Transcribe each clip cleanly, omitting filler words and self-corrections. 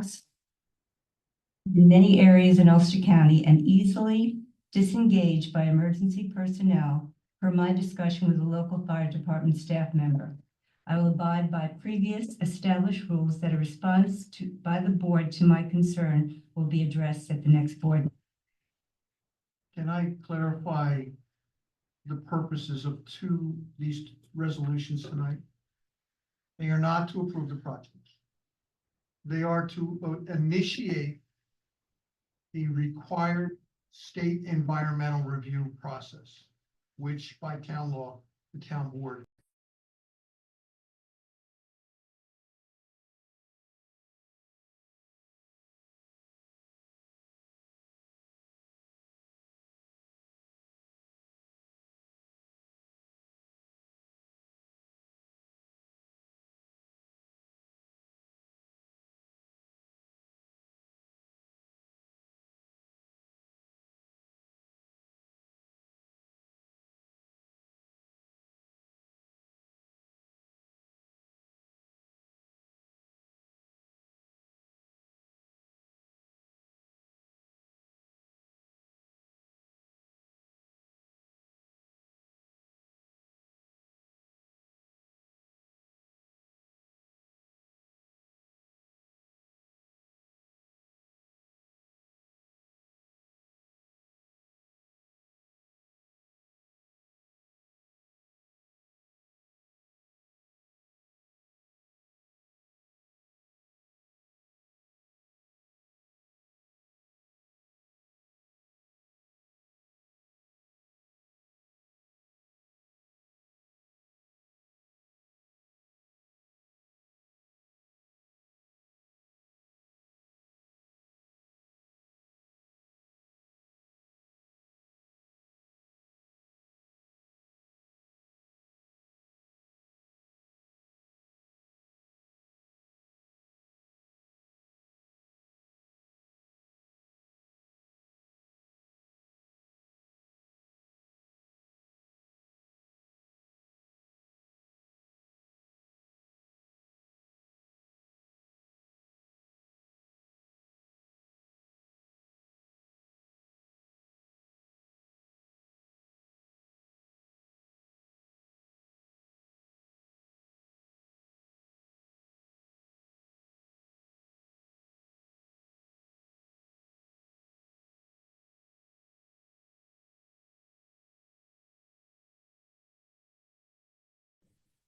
house in many areas in Ulster County and easily disengaged by emergency personnel per my discussion with a local fire department staff member. I will abide by previous established rules that a response by the board to my concern will be addressed at the next board. Can I clarify the purposes of these resolutions tonight? They are not to approve the project. They are to initiate the required state environmental review process, which by town law, the town board.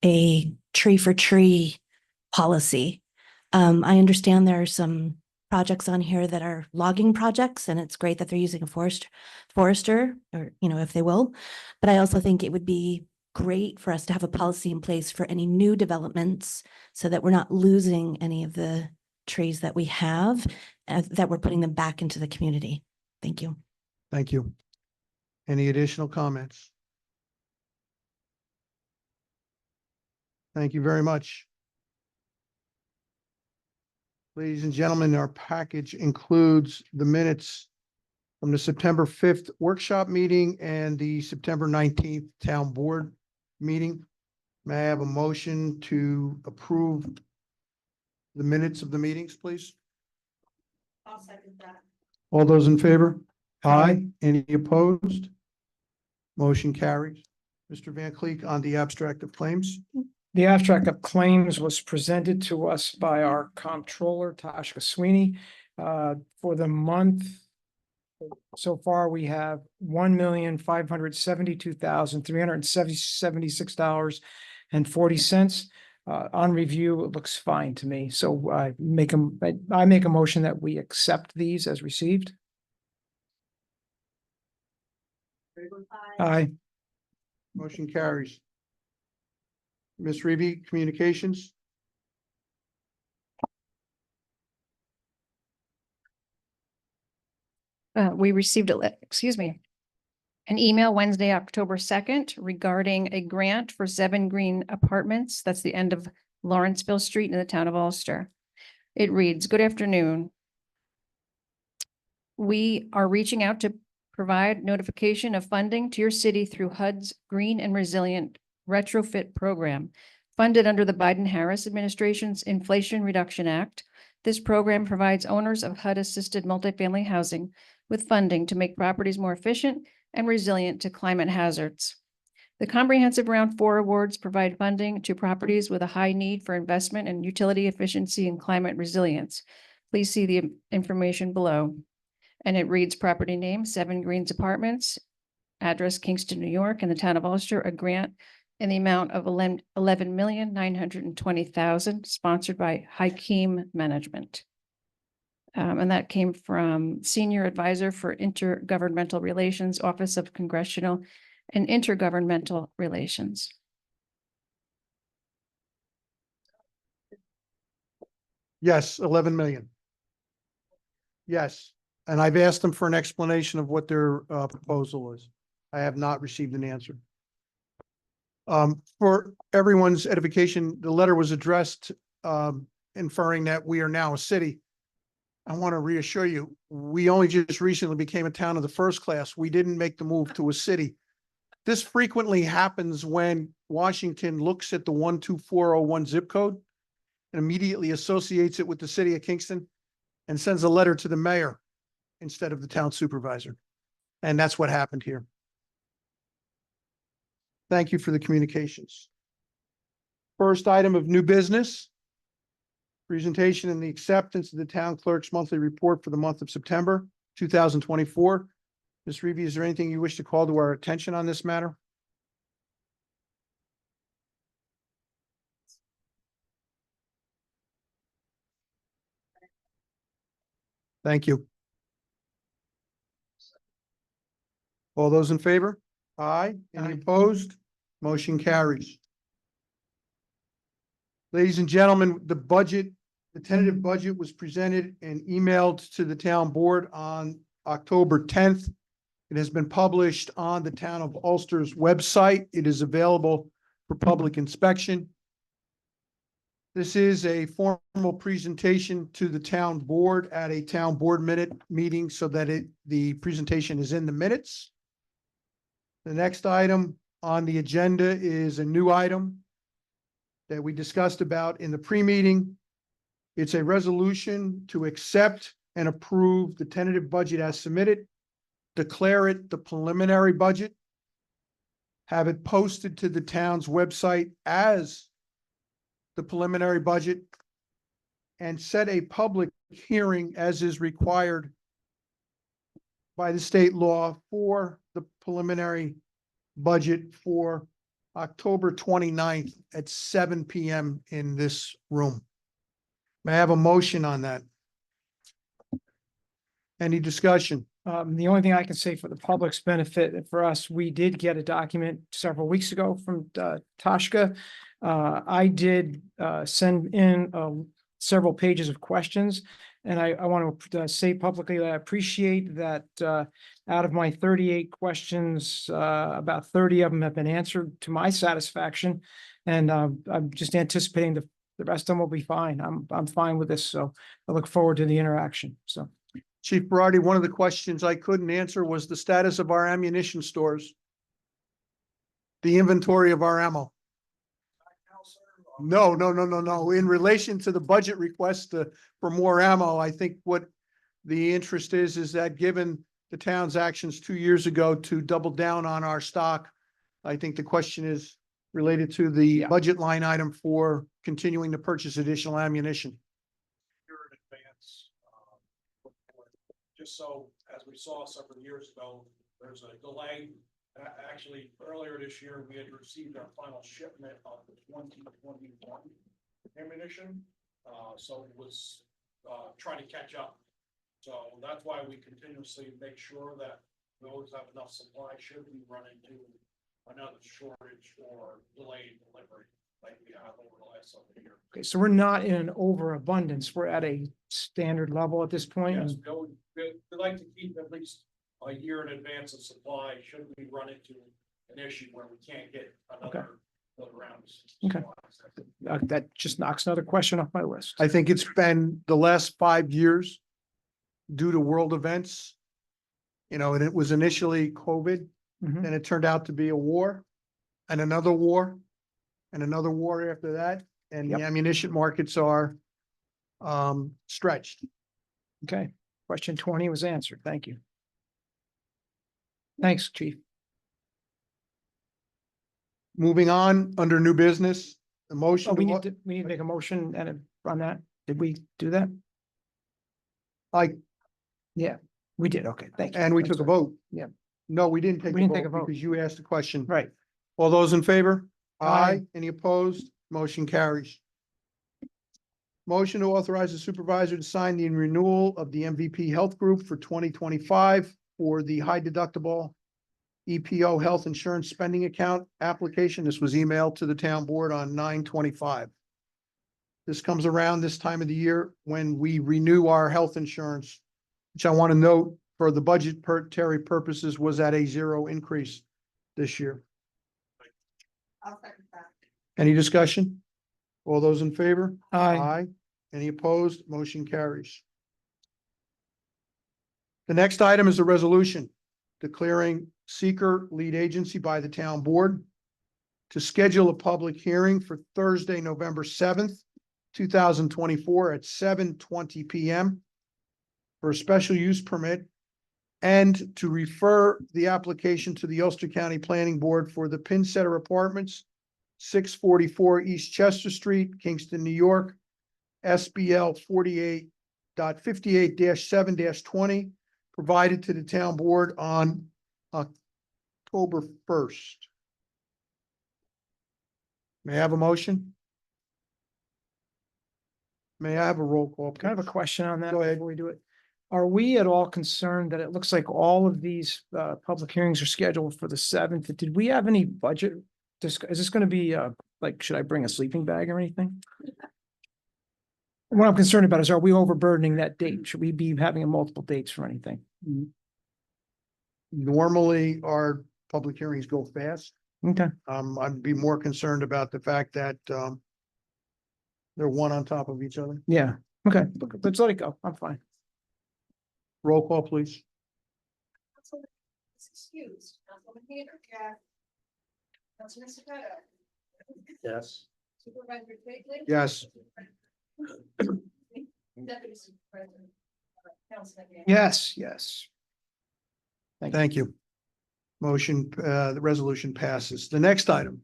A tree for tree policy. I understand there are some projects on here that are logging projects, and it's great that they're using a forester, or, if they will. But I also think it would be great for us to have a policy in place for any new developments so that we're not losing any of the trees that we have, that we're putting them back into the community. Thank you. Thank you. Any additional comments? Thank you very much. Ladies and gentlemen, our package includes the minutes from the September 5th workshop meeting and the September 19th town board meeting. May I have a motion to approve the minutes of the meetings, please? I'll second that. All those in favor? Aye. Any opposed? Motion carries. Mr. Van Cleek on the abstract of claims. The abstract of claims was presented to us by our comptroller, Tashka Sweeney. For the month, so far, we have $1,572,376.40. On review, it looks fine to me. So I make a motion that we accept these as received. Aye. Motion carries. Ms. Reeve, communications. We received an email Wednesday, October 2nd regarding a grant for 7 Green Apartments. That's the end of Lawrenceville Street in the town of Ulster. It reads, "Good afternoon. We are reaching out to provide notification of funding to your city through HUD's Green and Resilient Retrofit Program, funded under the Biden-Harris administration's Inflation Reduction Act. This program provides owners of HUD-assisted multifamily housing with funding to make properties more efficient and resilient to climate hazards. The comprehensive Round 4 awards provide funding to properties with a high need for investment in utility efficiency and climate resilience. Please see the information below. And it reads property name, 7 Greens Apartments, address Kingston, New York, in the town of Ulster, a grant in the amount of $11,920,000, sponsored by Hakeem Management. And that came from Senior Advisor for Intergovernmental Relations, Office of Congressional and Intergovernmental Relations. Yes, 11 million. Yes, and I've asked them for an explanation of what their proposal is. I have not received an answer. For everyone's edification, the letter was addressed inferring that we are now a city. I want to reassure you, we only just recently became a town of the first class. We didn't make the move to a city. This frequently happens when Washington looks at the 12401 zip code and immediately associates it with the city of Kingston and sends a letter to the mayor instead of the town supervisor. And that's what happened here. Thank you for the communications. First item of new business. Presentation and the acceptance of the town clerk's monthly report for the month of September 2024. Ms. Reevy, is there anything you wish to call to our attention on this matter? Thank you. All those in favor? Aye. Any opposed? Motion carries. Ladies and gentlemen, the tentative budget was presented and emailed to the town board on October 10th. It has been published on the town of Ulster's website. It is available for public inspection. This is a formal presentation to the town board at a town board meeting so that the presentation is in the minutes. The next item on the agenda is a new item that we discussed about in the pre-meeting. It's a resolution to accept and approve the tentative budget as submitted, declare it the preliminary budget, have it posted to the town's website as the preliminary budget, and set a public hearing as is required by the state law for the preliminary budget for October 29th at 7 p.m. in this room. May I have a motion on that? Any discussion? The only thing I can say for the public's benefit, for us, we did get a document several weeks ago from Tashka. I did send in several pages of questions, and I want to say publicly that I appreciate that out of my 38 questions, about 30 of them have been answered to my satisfaction, and I'm just anticipating the rest of them will be fine. I'm fine with this, so I look forward to the interaction. So. Chief Berardi, one of the questions I couldn't answer was the status of our ammunition stores. The inventory of our ammo. No. In relation to the budget request for more ammo, I think what the interest is that given the town's actions 2 years ago to double down on our stock, I think the question is related to the budget line item for continuing to purchase additional ammunition. In advance, just so, as we saw several years ago, there's a delay. Actually, earlier this year, we had received our final shipment of the 2021 ammunition. So it was trying to catch up. So that's why we continuously make sure that we always have enough supply should we run into another shortage or delayed delivery like we have over the last several years. Okay, so we're not in an overabundance. We're at a standard level at this point. Yes, we like to keep at least a year in advance of supply, should we run into an issue where we can't get another rounds. Okay. That just knocks another question off my list. I think it's been the last 5 years due to world events. You know, and it was initially COVID, Mhm. then it turned out to be a war and another war and another war after that. And the Yep. ammunition markets are stretched. Okay, question 20 was answered. Thank you. Thanks, chief. Moving on, under new business, the Oh, motion. we need to make a motion on that. Did we do that? I, Yeah, we did. Okay, thank you. and we I'm took a sorry. vote. Yeah. No, we didn't take We a didn't take a vote vote. because you asked the question. Right. All those in favor? Aye. Any opposed? Motion carries. Motion to authorize the supervisor to sign the renewal of the MVP Health Group for 2025 for the high deductible EPO health insurance spending account application. This was emailed to the town board on 9/25. This comes around this time of the year when we renew our health insurance, which I want to note for the budgetary purposes was at a 0 increase this year. Any discussion? All those in favor? Aye. Any opposed? Motion carries. The next item is a resolution declaring seeker lead agency by the town board to schedule a public hearing for Thursday, November 7th, 2024 at 7:20 PM for a special use permit and to refer the application to the Ulster County Planning Board for the Pinsetter Apartments, 644 East Chester Street, Kingston, New York, SBL 48.58-7-20, provided to the town board on October 1st. May I have a motion? May I have a roll call? Can I have a please? question on that? Go ahead. Before we do it? Are we at all concerned that it looks like all of these public hearings are scheduled for the 7th? Did we have any budget? Is this going to be like, should I bring a sleeping bag or anything? What I'm concerned about is, are we overburdening that date? Should we be having multiple dates for anything? Normally, our public hearings go fast. Okay, I'd be more concerned about the fact that, they're one on top of each other. yeah, okay, let's let it go. I'm fine. Roll call, please. Excused. Councilwoman Hader. Yeah. Councilman Sakata. Yes. Supervisor Quigley. Yes. Deputy Supervisor. Councilman. Yes, yes. Thank you. Motion, the resolution passes. The next item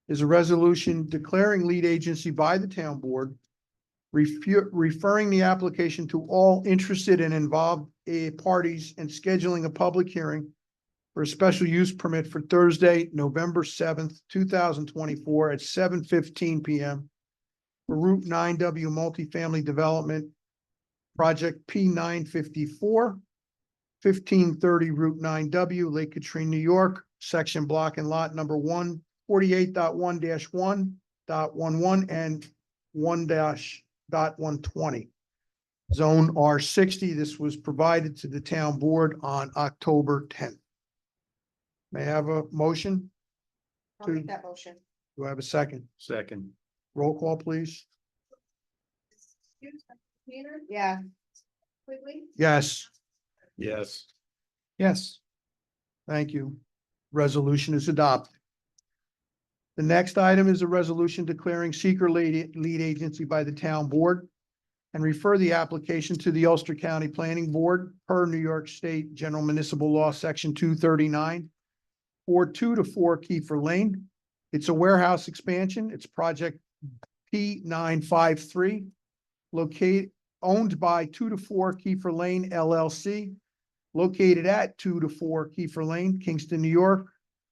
is a resolution declaring lead agency by the town board, referring the application to all interested and involved parties and scheduling a public hearing for a special use permit for Thursday, November 7th, 2024 at 7:15 PM for Route 9W Multifamily Development Project P 954, 1530 Route 9W, Lake Katrina, New York, section block and lot number 148.1-1.11 and 1-.120. Zone R60. This was provided to the town board on October 10th. May I have a motion? I'll make that motion. Do I have a second? Second. Roll call, please. Excused. Hader. Yeah. Quigley. Yes, Yes. Yes, thank you. Resolution is adopted. The next item is a resolution declaring seeker lead agency by the town board and refer the application to the Ulster County Planning Board per New York State General Municipal Law, Section 239, for 2 to 4 Kiefer Lane. It's a warehouse expansion. It's project P 953, owned by 2 to 4 Kiefer Lane LLC, located at 2 to 4 Kiefer Lane, Kingston, New York,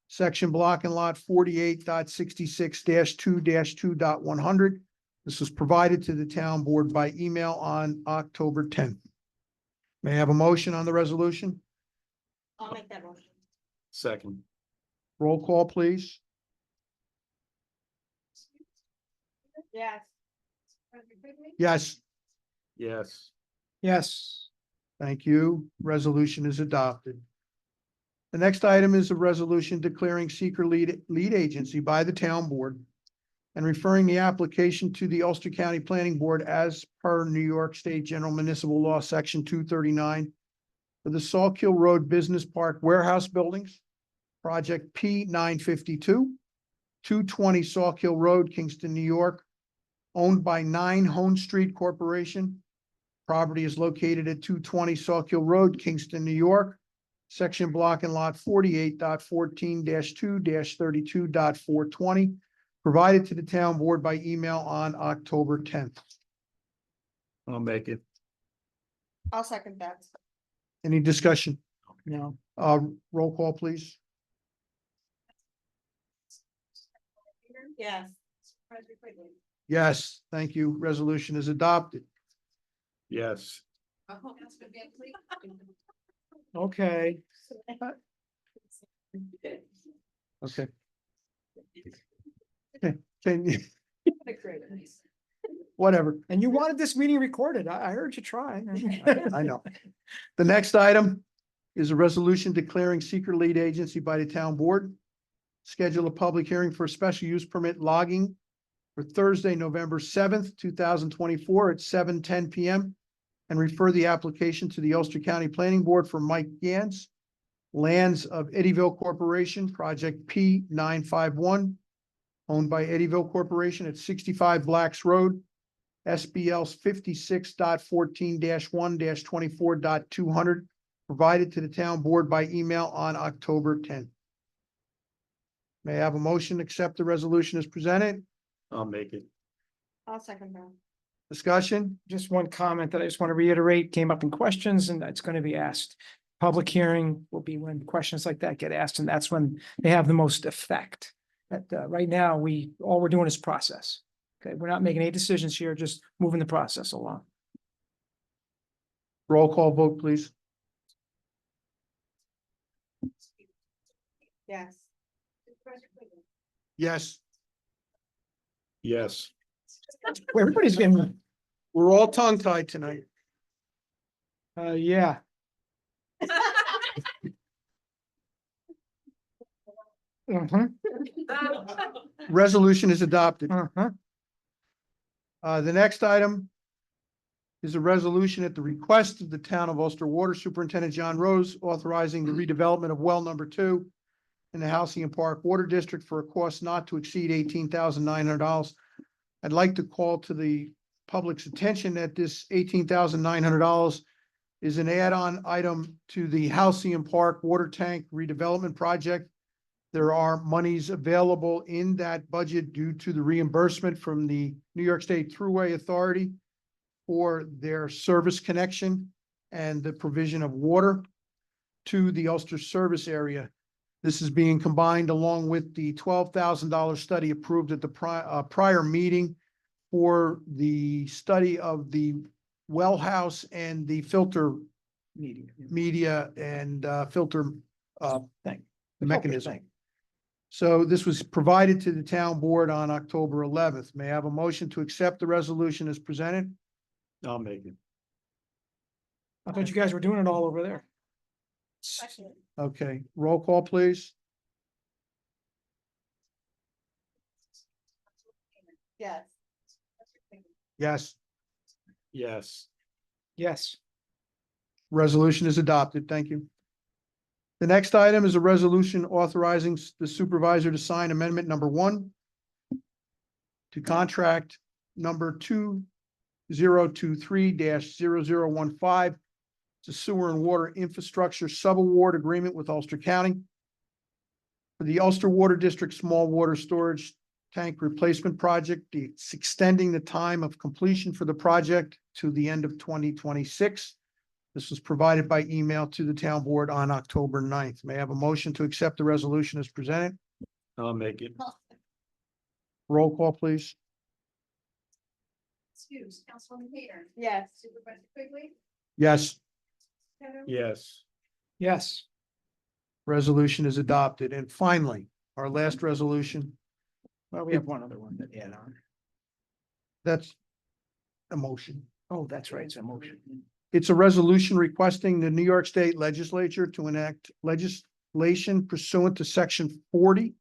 section block and lot 48.66-2-2.100. This was provided to the town board by email on October 10th. May I have a motion on the resolution? I'll make that motion. Second. Roll call, please. Yes. Supervisor Quigley. Yes, Yes. yes, thank you. Resolution is adopted. The next item is a resolution declaring seeker lead agency by the town board and referring the application to the Ulster County Planning Board as per New York State General Municipal Law, Section 239 for the Sawkill Road Business Park Warehouse Buildings, project P 952, 220 Sawkill Road, Kingston, New York, owned by 9 Hone Street Corporation. Property is located at 220 Sawkill Road, Kingston, New York. Section block and lot 48.14-2-32.420, provided to the town board by email on October 10th. I'll make it. I'll second that. Any discussion? No. Roll call, please. Yes. Supervisor Quigley. Yes, thank you. Resolution is adopted. Yes. Oh, that's gonna be a quick- Okay. Okay. Okay, can you- whatever. And you wanted this meeting recorded. I heard you try. I know. The next item is a resolution declaring secret lead agency by the town board. Schedule a public hearing for a special use permit logging for Thursday, November 7th, 2024 at 7:10 PM. And refer the application to the Ulster County Planning Board for Mike Gans. Lands of Eddyville Corporation, project P 951. Owned by Eddyville Corporation at 65 Blacks Road. SBL 56.14-1-24.200, provided to the town board by email on October 10th. May I have a motion to accept the resolution as presented? I'll make it. I'll second that. Discussion? Just one comment that I just want to reiterate came up in questions and that's going to be asked. Public hearing will be when questions like that get asked, and that's when they have the most effect. But right now, all we're doing is process. Okay, we're not making any decisions here, just moving the process along. Roll call vote, please. Yes. Supervisor Quigley. Yes, Yes. Everybody's been, we're all tongue tied tonight. yeah. Uh-huh, Resolution is adopted. uh-huh. The next item is a resolution at the request of the town of Ulster Water Superintendent John Rose, authorizing the redevelopment of well number 2 in the Halcyon Park Water District for a cost not to exceed $18,900. I'd like to call to the public's attention that this $18,900 is an add-on item to the Halcyon Park Water Tank redevelopment project. There are monies available in that budget due to the reimbursement from the New York State Thruway Authority for their service connection and the provision of water to the Ulster service area. This is being combined along with the $12,000 study approved at the prior meeting for the study of the well house and the filter media and filter Thing. mechanism. So this was provided to the town board on October 11th. May I have a motion to accept the resolution as presented? I'll make it. I thought you guys were doing it all over there. Second. Okay, roll call, please. Yes. Yes, Yes. Yes. resolution is adopted. Thank you. The next item is a resolution authorizing the supervisor to sign amendment number 1 to contract number 2023-0015 to sewer and water infrastructure subaward agreement with Ulster County for the Ulster Water District Small Water Storage Tank Replacement Project. It's extending the time of completion for the project to the end of 2026. This was provided by email to the town board on October 9th. May I have a motion to accept the resolution as presented? I'll make it. Roll call, please. Excuse, Councilwoman Hayter. Yes. Supervisor Quigley. Yes, Yes. Yes. resolution is adopted. And finally, our last resolution, Well, we have one other one to add on. that's a motion. Oh, that's right. It's a motion. It's a resolution requesting the New York State Legislature to enact legislation pursuant to Section 40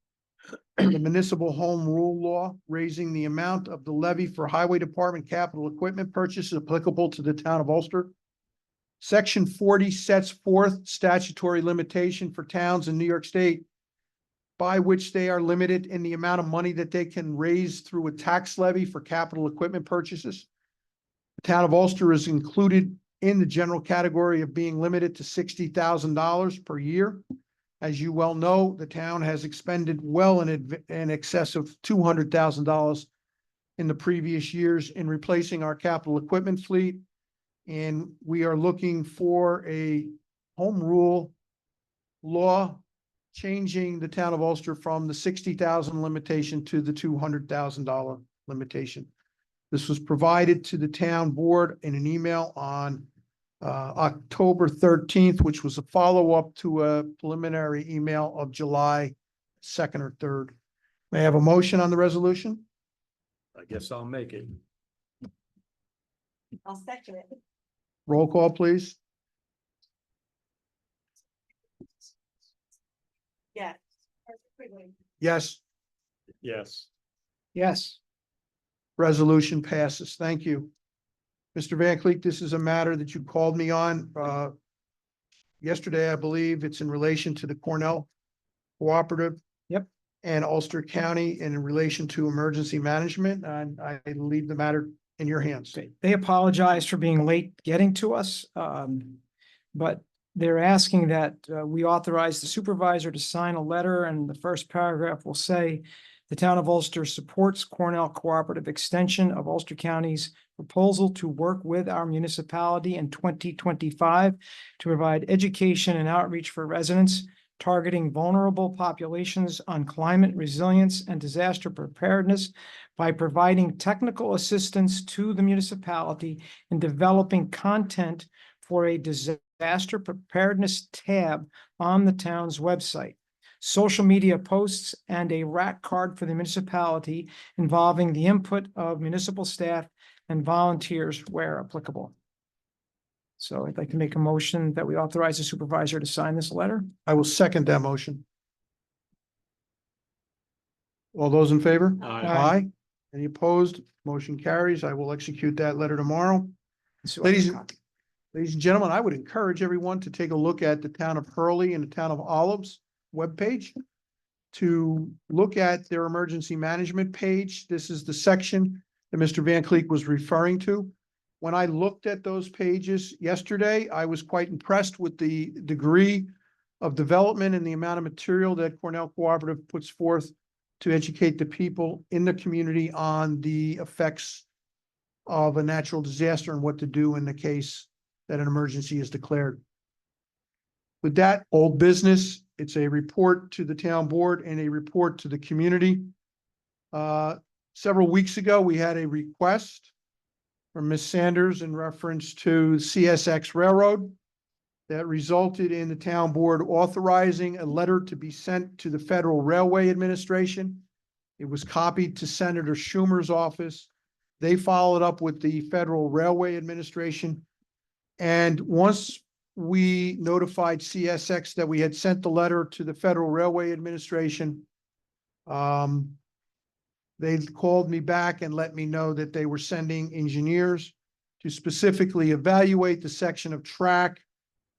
of the Municipal Home Rule Law, raising the amount of the levy for Highway Department capital equipment purchases applicable to the town of Ulster. Section 40 sets forth statutory limitation for towns in New York State by which they are limited in the amount of money that they can raise through a tax levy for capital equipment purchases. The town of Ulster is included in the general category of being limited to $60,000 per year. As you well know, the town has expended well in excess of $200,000 in the previous years in replacing our capital equipment fleet. And we are looking for a home rule law changing the town of Ulster from the $60,000 limitation to the $200,000 limitation. This was provided to the town board in an email on October 13th, which was a follow-up to a preliminary email of July 2nd or 3rd. May I have a motion on the resolution? I guess I'll make it. I'll second it. Roll call, please. Yes. Quigley. Yes, Yes. Yes. resolution passes. Thank you. Mr. Van Cleek, this is a matter that you called me on yesterday, I believe. It's in relation to the Cornell Cooperative. Yep. And Ulster County and in relation to emergency management, and I leave the matter in your hands. They apologize for being late getting to us. But they're asking that we authorize the supervisor to sign a letter, and the first paragraph will say, the town of Ulster supports Cornell Cooperative Extension of Ulster County's proposal to work with our municipality in 2025 to provide education and outreach for residents, targeting vulnerable populations on climate resilience and disaster preparedness by providing technical assistance to the municipality in developing content for a disaster preparedness tab on the town's website, social media posts, and a rack card for the municipality involving the input of municipal staff and volunteers where applicable. So I'd like to make a motion that we authorize the supervisor to sign this letter. I will second that motion. All those in favor? Aye. Aye. Any opposed? Motion carries. I will execute that letter tomorrow. So I have a Ladies, copy. ladies and gentlemen, I would encourage everyone to take a look at the town of Hurley and the town of Olives webpage to look at their emergency management page. This is the section that Mr. Van Cleek was referring to. When I looked at those pages yesterday, I was quite impressed with the degree of development and the amount of material that Cornell Cooperative puts forth to educate the people in the community on the effects of a natural disaster and what to do in the case that an emergency is declared. With that, old business, it's a report to the town board and a report to the community. Several weeks ago, we had a request from Ms. Sanders in reference to CSX Railroad that resulted in the town board authorizing a letter to be sent to the Federal Railway Administration. It was copied to Senator Schumer's office. They followed up with the Federal Railway Administration. And once we notified CSX that we had sent the letter to the Federal Railway Administration, they called me back and let me know that they were sending engineers to specifically evaluate the section of track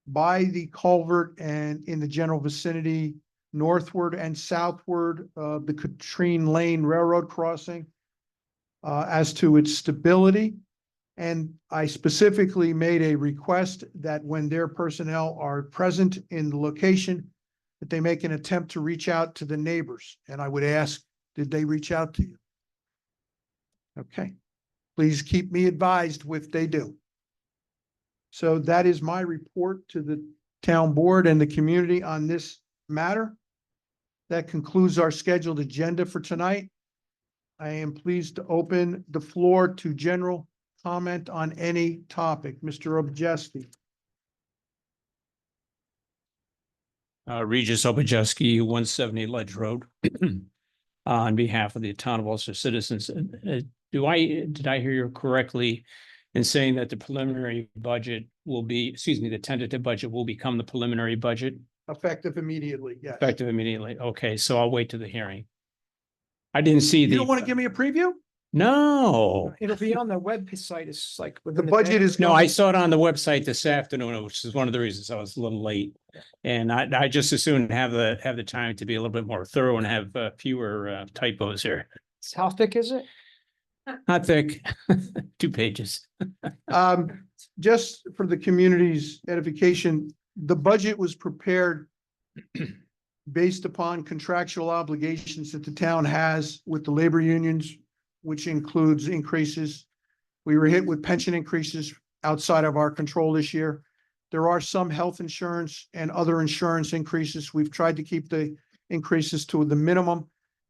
by the culvert and in the general vicinity, northward and southward of the Katrine Lane Railroad crossing as to its stability. And I specifically made a request that when their personnel are present in the location, that they make an attempt to reach out to the neighbors. And I would ask, did they reach out to you? Okay, please keep me advised if they do. So that is my report to the town board and the community on this matter. That concludes our scheduled agenda for tonight. I am pleased to open the floor to general comment on any topic. Mr. Objeski. Regis Obajeski, 170 Ledge Road. On behalf of the town of Ulster citizens, did I hear you correctly in saying that the preliminary budget will be, the tentative budget will become the preliminary budget Effective immediately, yes. effective immediately? Okay, so I'll wait to the hearing. I didn't see You don't want to give me a preview? No. It'll be on the website. It's like. The within budget day. is. No, I saw it on the website this afternoon, which is one of the reasons I was a little late. And I just as soon have the time to be a little bit more thorough and have fewer typos here. How thick is it? Not thick, 2 pages. Just for the community's edification, the budget was prepared based upon contractual obligations that the town has with the labor unions, which includes increases. We were hit with pension increases outside of our control this year. There are some health insurance and other insurance increases. We've tried to keep the increases to the minimum.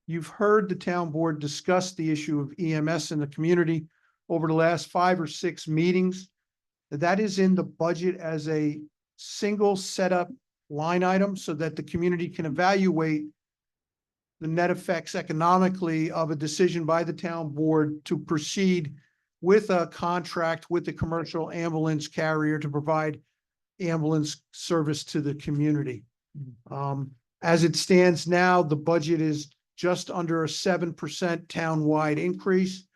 You've heard the town board discuss the issue of EMS in the community over the last 5 or 6 meetings. That is in the budget as a single setup line item so that the community can evaluate the net effects economically of a decision by the town board to proceed with a contract with the commercial ambulance carrier to provide ambulance service to the community. As it stands now, the budget is just under a 7% townwide increase,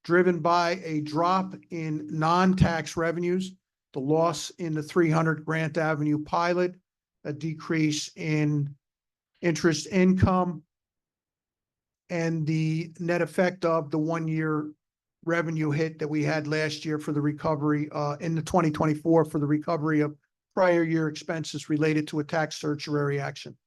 driven by a drop in non-tax revenues, the loss in the 300 Grant Avenue pilot, a decrease in interest income, and the net effect of the 1-year revenue hit that we had last year for the recovery in the 2024 for the recovery of prior year expenses related to a tax certiorari action.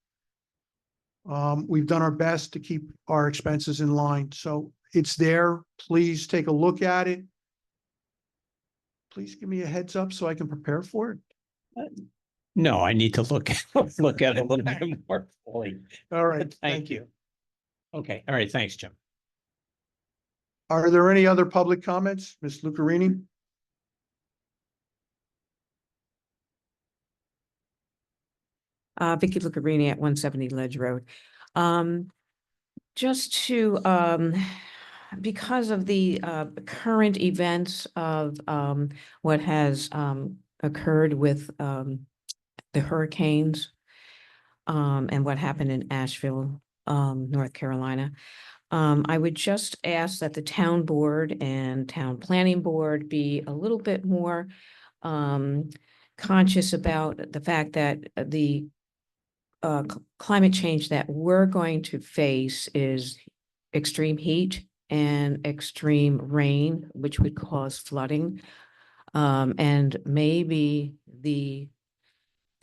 We've done our best to keep our expenses in line, so it's there. Please take a look at it. Please give me a heads up so I can prepare for it. No, I need to look at it a little bit more fully. All right, Thank you. Okay, all right, thanks, Jim. Are there any other public comments? Ms. Lucarini? Vicky Lucarini at 170 Ledge Road. Just to, because of the current events of what has occurred with the hurricanes and what happened in Asheville, North Carolina, I would just ask that the town board and town planning board be a little bit more conscious about the fact that the climate change that we're going to face is extreme heat and extreme rain, which would cause flooding. And maybe the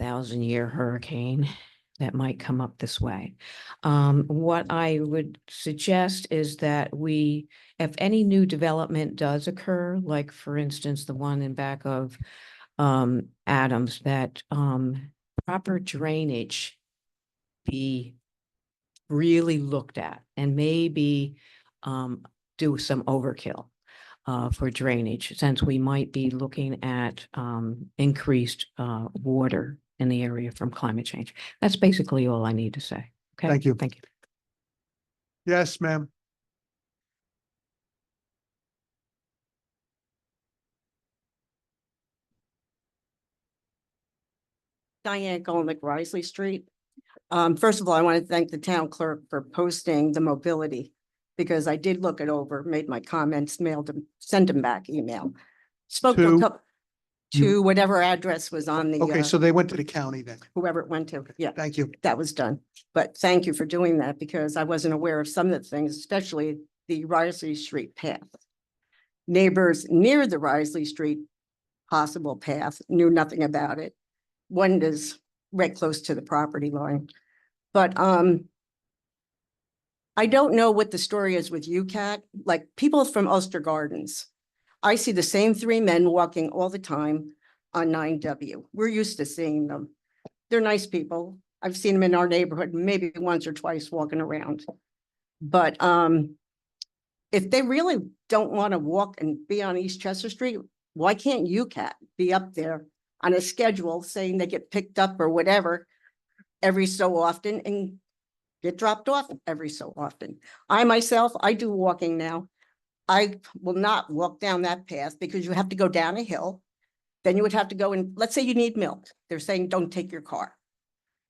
1,000-year hurricane that might come up this way. What I would suggest is that if any new development does occur, like for instance, the one in back of Adams, that proper drainage be really looked at and maybe do some overkill for drainage, since we might be looking at increased water in the area from climate change. That's basically all I need to say. Okay. Thank you. Thank you. Yes, ma'am. Diane Golick, Risley Street. First of all, I want to thank the town clerk for posting the mobility, because I did look it over, made my comments, mailed them, sent them back email. Spoke to To? a couple, to whatever address was on the, Okay, so they went to the county then. whoever it went to. Yeah, Thank you. that was done. But thank you for doing that, because I wasn't aware of some of the things, especially the Risley Street path. Neighbors near the Risley Street possible path knew nothing about it. One is right close to the property line. But I don't know what the story is with UCAT, like people from Ulster Gardens. I see the same 3 men walking all the time on 9W. We're used to seeing them. They're nice people. I've seen them in our neighborhood, maybe once or twice walking around. But if they really don't want to walk and be on East Chester Street, why can't UCAT be up there on a schedule saying they get picked up or whatever every so often and get dropped off every so often? I myself, I do walking now. I will not walk down that path because you have to go down a hill. Then you would have to go and, let's say you need milk. They're saying, don't take your car.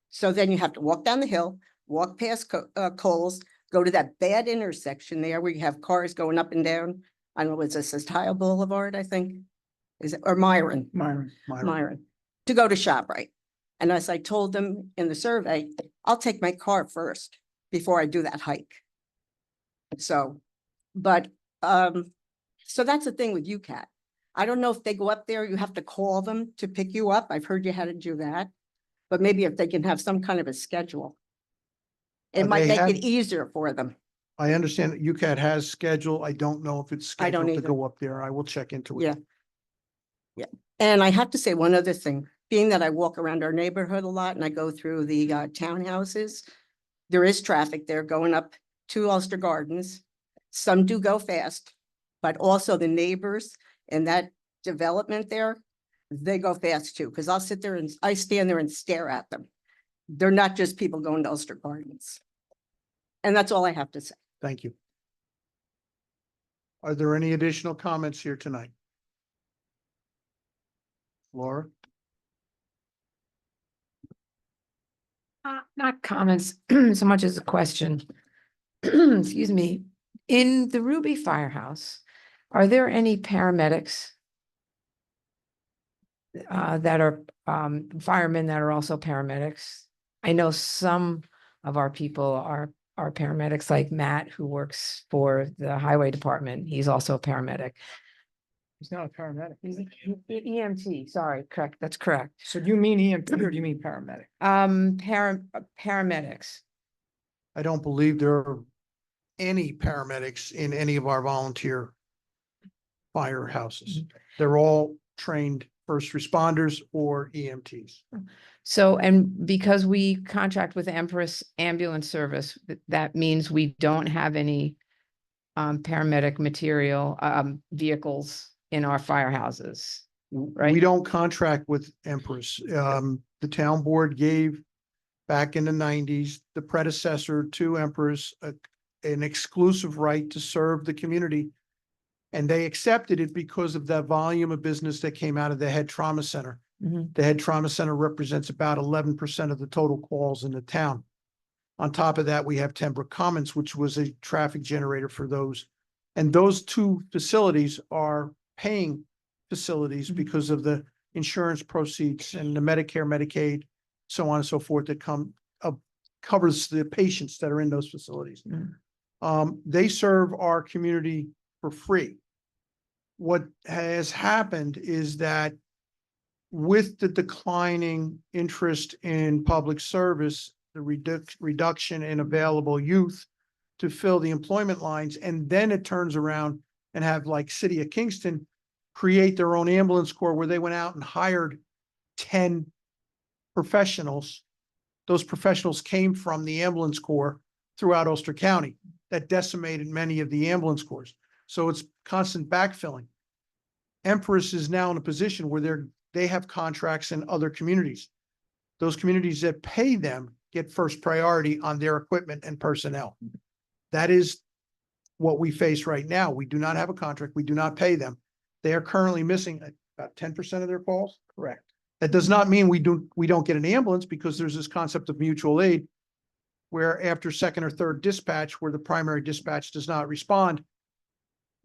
So then you have to walk down the hill, walk past Coles, go to that bad intersection there where you have cars going up and down. I don't know, is this Tile Boulevard, I think? Is it, or Myron? Myron. Myron, to go to ShopRite. And as I told them in the survey, I'll take my car first before I do that hike. So, but, so that's the thing with UCAT. I don't know if they go up there, you have to call them to pick you up. I've heard you had to do that. But maybe if they can have some kind of a schedule. It might They make have- it easier for them. I understand that UCAT has schedule. I don't know if it's I don't scheduled to either. go up there. I will check into it. Yeah. Yeah, and I have to say one other thing, being that I walk around our neighborhood a lot and I go through the townhouses. There is traffic there going up to Ulster Gardens. Some do go fast, but also the neighbors in that development there, they go fast too, because I'll sit there and I stand there and stare at them. They're not just people going to Ulster Gardens. And that's all I have to say. Thank you. Are there any additional comments here tonight? Laura? Not comments so much as a question. Excuse me. In the Ruby Firehouse, are there any paramedics that are firemen that are also paramedics? I know some of our people are paramedics, like Matt, who works for the highway department. He's also a paramedic. He's not a paramedic. He's EMT, sorry, correct, that's correct. So do you mean EMT or do you mean paramedic? Paramedics. I don't believe there are any paramedics in any of our volunteer firehouses. They're all trained first responders or EMTs. So, and because we contract with Empress Ambulance Service, that means we don't have any paramedic material, vehicles in our firehouses, right? We don't contract with Empress. The town board gave back in the nineties, the predecessor to Empress, an exclusive right to serve the community. And they accepted it because of the volume of business that came out of the head trauma center. Mhm. The head trauma center represents about 11% of the total calls in the town. On top of that, we have Tenbrook Commons, which was a traffic generator for those. And those two facilities are paying facilities because of the insurance proceeds and the Medicare, Medicaid, so on and so forth that covers the patients that are in those facilities. They serve our community for free. What has happened is that with the declining interest in public service, the reduction in available youth to fill the employment lines, and then it turns around and have like City of Kingston create their own ambulance corps where they went out and hired 10 professionals. Those professionals came from the ambulance corps throughout Ulster County that decimated many of the ambulance corps. So it's constant backfilling. Empress is now in a position where they have contracts in other communities. Those communities that pay them get first priority on their equipment and personnel. That is what we face right now. We do not have a contract. We do not pay them. They are currently missing about 10% of their calls. Correct. That does not mean we don't get an ambulance, because there's this concept of mutual aid where after second or third dispatch, where the primary dispatch does not respond,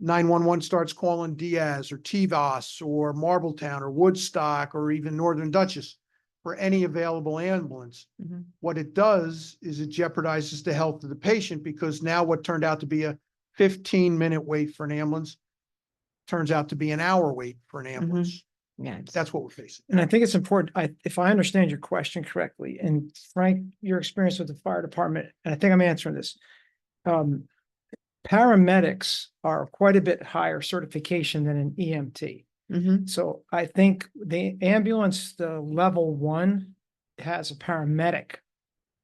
911 starts calling Diaz or Tivas or Marbletown or Woodstock or even Northern Dutchess for any available ambulance. Mhm. What it does is it jeopardizes the health of the patient, because now what turned out to be a 15-minute wait for an ambulance turns out to be an hour wait for an ambulance. Yeah. it's- That's what we're facing. And I think it's important, if I understand your question correctly, and Frank, your experience with the fire department, and I think I'm answering this. Paramedics are quite a bit higher certification than an EMT. Mhm. So I think the ambulance, the level 1 has a paramedic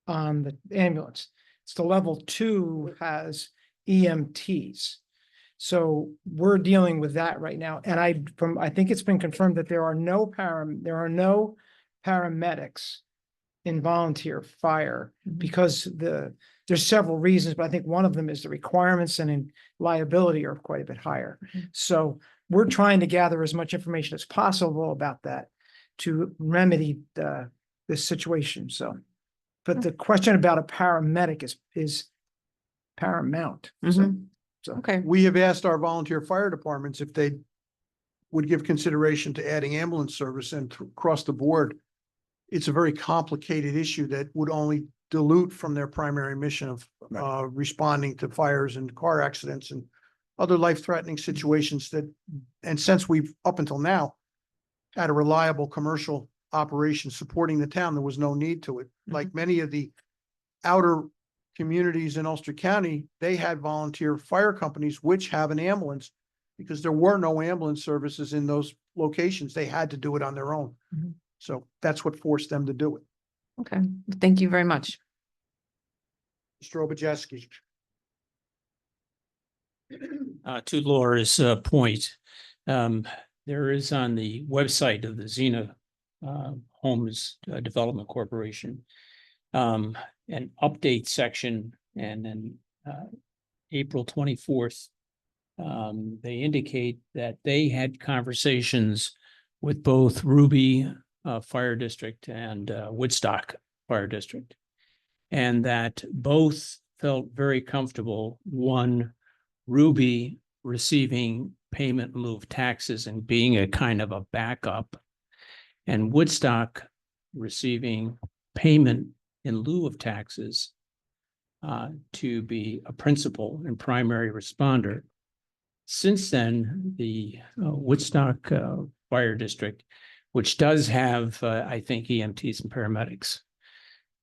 on the ambulance. It's the level 2 has EMTs. So we're dealing with that right now. And I think it's been confirmed that there are no paramedics in volunteer fire, because there's several reasons, but I think one of them is the requirements and in liability are quite a bit higher. So we're trying to gather as much information as possible about that to remedy this situation. So, but the question about a paramedic is paramount. Mhm. So, Okay, We have asked our volunteer fire departments if they would give consideration to adding ambulance service, and across the board, it's a very complicated issue that would only dilute from their primary mission of responding to fires and car accidents and other life-threatening situations that, and since we've up until now had a reliable commercial operation supporting the town, there was no need to it. Like many of the outer communities in Ulster County, they had volunteer fire companies which have an ambulance because there were no ambulance services in those locations. They had to do it on their own. Mhm. So that's what forced them to do it. okay. Thank you very much. Mr. Obajeski. To Laura's point, there is on the website of the Xena Homes Development Corporation an update section, and then April 24th, they indicate that they had conversations with both Ruby Fire District and Woodstock Fire District, and that both felt very comfortable, one, Ruby receiving payment in lieu of taxes and being a kind of a backup, and Woodstock receiving payment in lieu of taxes to be a principal and primary responder. Since then, the Woodstock Fire District, which does have, I think, EMTs and paramedics,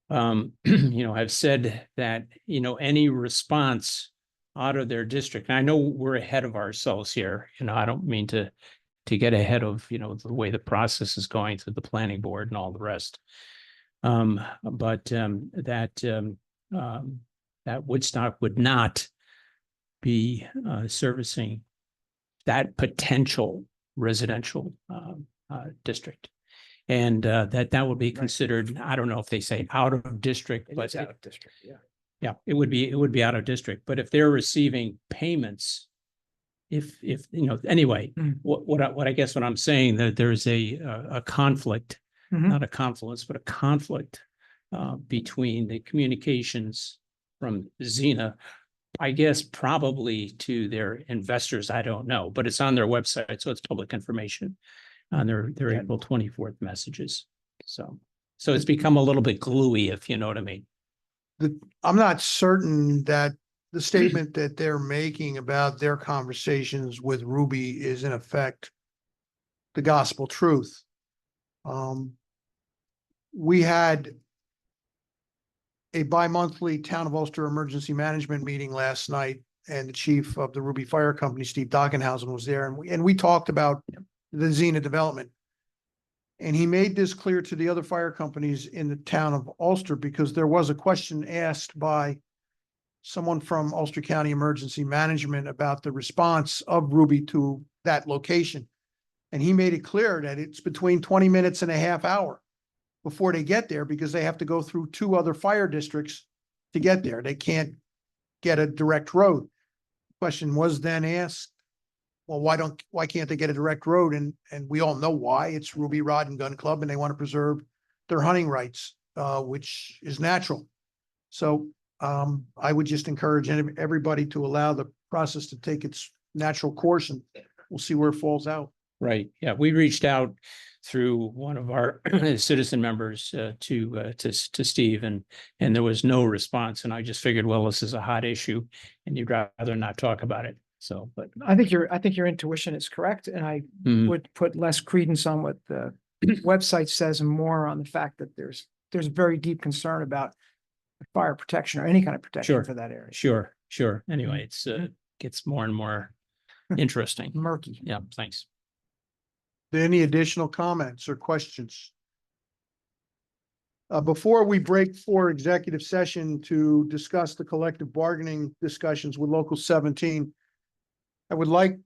have said that, any response out of their district, and I know we're ahead of ourselves here, I don't mean to get ahead of, the way the process is going through the planning board and all the rest. But that Woodstock would not be servicing that potential residential district. And that would be considered, I don't know if they say out of district, but it's out of district, yeah. yeah, it would be out of district. But if they're receiving payments, if anyway, Mm. what I guess what I'm saying, that there's a conflict, Mhm. not a confluence, but a conflict between the communications from Xena, I guess probably to their investors, I don't know, but it's on their website, so it's public information on their April 24th messages. So it's become a little bit gluey, if you know what I mean. I'm not certain that the statement that they're making about their conversations with Ruby is in effect the gospel truth. We had a bi-monthly Town of Ulster Emergency Management meeting last night, and the chief of the Ruby Fire Company, Steve Dockenhausen, was there, and we talked about the Xena development. And he made this clear to the other fire companies in the town of Ulster, because there was a question asked by someone from Ulster County Emergency Management about the response of Ruby to that location. And he made it clear that it's between 20 minutes and a half hour before they get there, because they have to go through two other fire districts to get there. They can't get a direct road. Question was then asked, well, why can't they get a direct road? And we all know why. It's Ruby Rod and Gun Club, and they want to preserve their hunting rights, which is natural. So I would just encourage everybody to allow the process to take its natural course, and we'll see where it falls out. Right. Yeah, we reached out through one of our citizen members to Steve, and there was no response. And I just figured, well, this is a hot issue, and you'd rather not talk about it. So, but I think your intuition is correct, and I Mhm. would put less credence on what the website says and more on the fact that there's very deep concern about fire protection or any kind of protection Sure. for that area. Sure. Anyway, it's gets more and more interesting. Murky. Yeah, thanks. Any additional comments or questions? Before we break for executive session to discuss the collective bargaining discussions with Local 17, I would like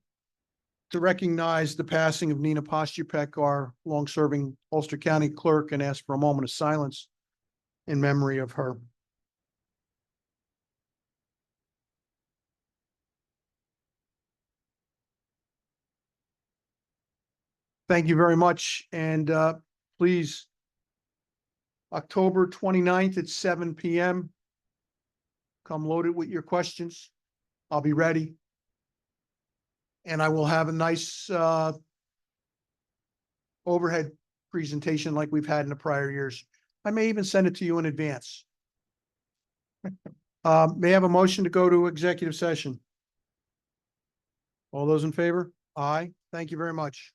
to recognize the passing of Nina Postupek, our long-serving Ulster County clerk, and ask for a moment of silence in memory of her. Thank you very much, and please, October 29th at 7 p.m. come loaded with your questions. I'll be ready. And I will have a nice, overhead presentation like we've had in the prior years. I may even send it to you in advance. May I have a motion to go to executive session? All those in favor? Aye. Thank you very much.